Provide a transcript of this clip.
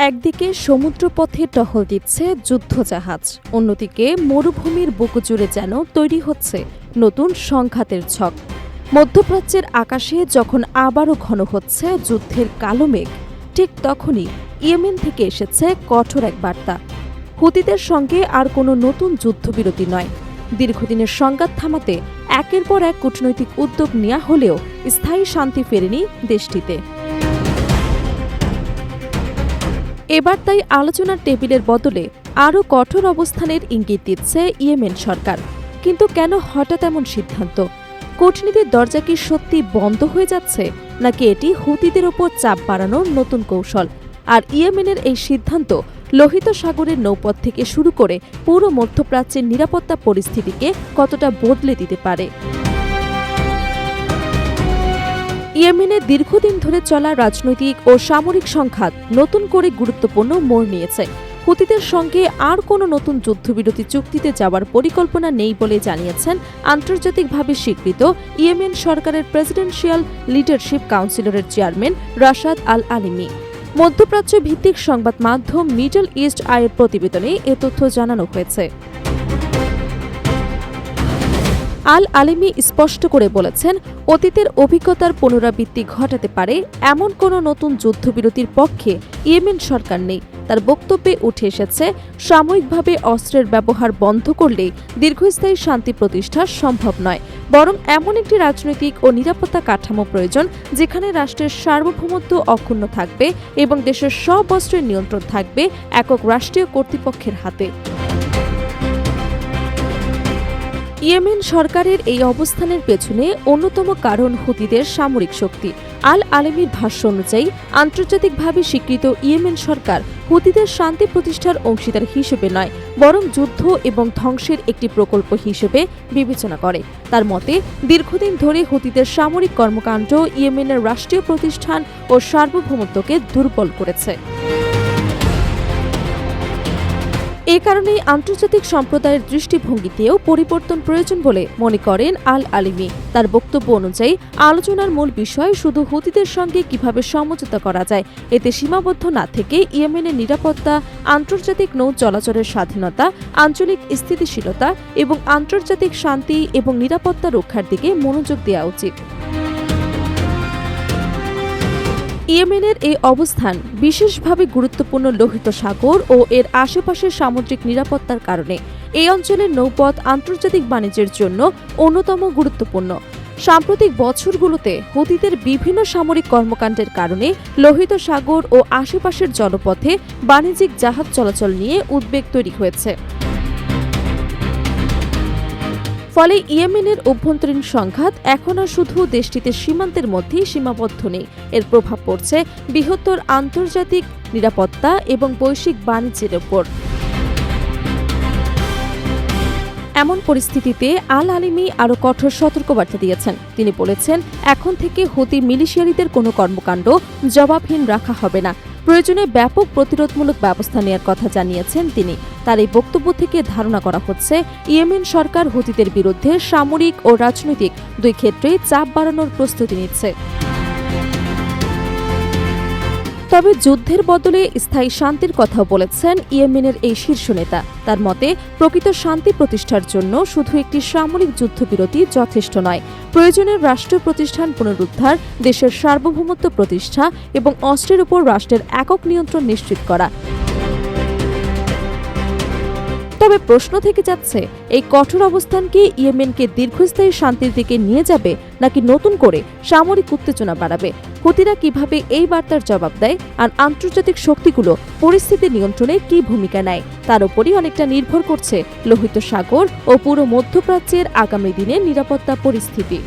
একদিকে সমুদ্রপথে টহল দিচ্ছে যুদ্ধজাহাজ, অন্যদিকে মরুভূমির বুক জুড়ে যেন তৈরি হচ্ছে নতুন সংঘাতের ছক। মধ্যপ্রাচ্যের আকাশে যখন আবারও ঘন হচ্ছে যুদ্ধের কালো মেঘ, ঠিক তখনই ইয়েমেন থেকে এসেছে কঠোর এক বার্তা। হুতিদের সঙ্গে আর কোনো নতুন যুদ্ধবিরতি নয়, দীর্ঘদিনের সংঘাত থামাতে একের পর এক কূটনৈতিক উদ্যোগ নেওয়া হলেও স্থায়ী শান্তি ফেরেনি দেশটিতে। এবার তাই আলোচনার টেবিলের বদলে আরও কঠোর অবস্থানের ইঙ্গিত দিচ্ছে ইয়েমেন সরকার। কিন্তু কেন হঠাৎ এমন সিদ্ধান্ত? কূটনীতির দরজা কি সত্যি বন্ধ হয়ে যাচ্ছে, নাকি এটি হুতিদের ওপর চাপ বাড়ানোর নতুন কৌশল? আর ইয়েমেনের এই সিদ্ধান্ত লোহিত সাগরের নৌপথ থেকে শুরু করে পুরো মধ্যপ্রাচ্যের নিরাপত্তা পরিস্থিতিকে কতটা বদলে দিতে পারে? ইয়েমেনে দীর্ঘদিন ধরে চলা রাজনৈতিক ও সামরিক সংঘাত নতুন করে গুরুত্বপূর্ণ মোড় নিয়েছে। হুতিদের সঙ্গে আর কোনো নতুন যুদ্ধবিরতি চুক্তিতে যাওয়ার পরিকল্পনা নেই বলে জানিয়েছেন আন্তর্জাতিকভাবে স্বীকৃত ইয়েমেন সরকারের প্রেসিডেন্সিয়াল লিডারশিপ কাউন্সিলরের চেয়ারম্যান রাশাদ আল আলিমি। মধ্যপ্রাচ্য ভিত্তিক সংবাদ মাধ্যম মিডল ইস্ট আইয়ের প্রতিবেদনে এ তথ্য জানানো হয়েছে। আল আলিমি স্পষ্ট করে বলেছেন, অতীতের অভিজ্ঞতার পুনরাবৃত্তি ঘটাতে পারে এমন কোনো নতুন যুদ্ধবিরতির পক্ষে ইয়েমেন সরকার নেই। তার বক্তব্যে উঠে এসেছে, সাময়িকভাবে অস্ত্রের ব্যবহার বন্ধ করলেই দীর্ঘস্থায়ী শান্তি প্রতিষ্ঠা সম্ভব নয়, বরং এমন একটি রাজনৈতিক ও নিরাপত্তা কাঠামো প্রয়োজন যেখানে রাষ্ট্রের সার্বভৌমত্ব অক্ষুণ্ণ থাকবে এবং দেশের সব অস্ত্রের নিয়ন্ত্রণ থাকবে একক রাষ্ট্রীয় কর্তৃপক্ষের হাতে। ইয়েমেন সরকারের এই অবস্থানের পেছনে অন্যতম কারণ হুতিদের সামরিক শক্তি। আল আলিমির ভাষ্য অনুযায়ী আন্তর্জাতিকভাবে স্বীকৃত ইয়েমেন সরকার হুতিদের শান্তি প্রতিষ্ঠার অংশীদার হিসেবে নয়, বরং যুদ্ধ এবং ধ্বংসের একটি প্রকল্প হিসেবে বিবেচনা করে। তার মতে, দীর্ঘদিন ধরে হুতিদের সামরিক কর্মকাণ্ড ইয়েমেনের রাষ্ট্রীয় প্রতিষ্ঠান ও সার্বভৌমত্বকে দুর্বল করেছে। এ কারণেই আন্তর্জাতিক সম্প্রদায়ের দৃষ্টিভঙ্গিতেও পরিবর্তন প্রয়োজন বলে মনে করেন আল আলিমি। তার বক্তব্য অনুযায়ী আলোচনার মূল বিষয় শুধু হুতিদের সঙ্গে কিভাবে সমঝোতা করা যায়, এতে সীমাবদ্ধ না থেকে ইয়েমেনের নিরাপত্তা, আন্তর্জাতিক নৌ চলাচলের স্বাধীনতা, আঞ্চলিক স্থিতিশীলতা এবং আন্তর্জাতিক শান্তি এবং নিরাপত্তা রক্ষার দিকে মনোযোগ দেওয়া উচিত। ইয়েমেনের এই অবস্থান বিশেষভাবে গুরুত্বপূর্ণ লোহিত সাগর ও এর আশেপাশের সামুদ্রিক নিরাপত্তার কারণে। এই অঞ্চলের নৌপথ আন্তর্জাতিক বাণিজ্যের জন্য অন্যতম গুরুত্বপূর্ণ। সাম্প্রতিক বছরগুলোতে হুতিদের বিভিন্ন সামরিক কর্মকাণ্ডের কারণে লোহিত সাগর ও আশেপাশের জলপথে বাণিজ্যিক জাহাজ চলাচল নিয়ে উদ্বেগ তৈরি হয়েছে। ফলে ইয়েমেনের অভ্যন্তরীণ সংঘাত এখন আর শুধু দেশটিতে সীমান্তের মধ্যেই সীমাবদ্ধ নেই, এর প্রভাব পড়ছে বৃহত্তর আন্তর্জাতিক নিরাপত্তা এবং বৈশ্বিক বাণিজ্যের ওপর। এমন পরিস্থিতিতে আল আলিমি আরও কঠোর সতর্কবার্তা দিয়েছেন। তিনি বলেছেন, এখন থেকে হুতি মিলিশিয়ারিদের কোনো কর্মকাণ্ড জবাবহীন রাখা হবে না। প্রয়োজনে ব্যাপক প্রতিরোধমূলক ব্যবস্থা নেওয়ার কথা জানিয়েছেন তিনি। তার এই বক্তব্য থেকে ধারণা করা হচ্ছে, ইয়েমেন সরকার হুতিদের বিরুদ্ধে সামরিক ও রাজনৈতিক দুই ক্ষেত্রেই চাপ বাড়ানোর প্রস্তুতি নিচ্ছে। তবে যুদ্ধের বদলে স্থায়ী শান্তির কথাও বলেছেন ইয়েমেনের এই শীর্ষ নেতা। তার মতে, প্রকৃত শান্তি প্রতিষ্ঠার জন্য শুধু একটি সামরিক যুদ্ধবিরতি যথেষ্ট নয়, প্রয়োজনের রাষ্ট্র প্রতিষ্ঠান পুনরুদ্ধার, দেশের সার্বভৌমত্ব প্রতিষ্ঠা এবং অস্ত্রের উপর রাষ্ট্রের একক নিয়ন্ত্রণ নিশ্চিত করা। তবে প্রশ্ন থেকে যাচ্ছে, এই কঠোর অবস্থান কি ইয়েমেনকে দীর্ঘস্থায়ী শান্তির দিকে নিয়ে যাবে, নাকি নতুন করে সামরিক উত্তেজনা বাড়াবে? হুতিরা কিভাবে এই বার্তার জবাব দেয়, আর আন্তর্জাতিক শক্তিগুলো পরিস্থিতি নিয়ন্ত্রণে কি ভূমিকা নেয়, তার উপরই অনেকটা নির্ভর করছে লোহিত সাগর ও পুরো মধ্যপ্রাচ্যের আগামী দিনের নিরাপত্তা পরিস্থিতি।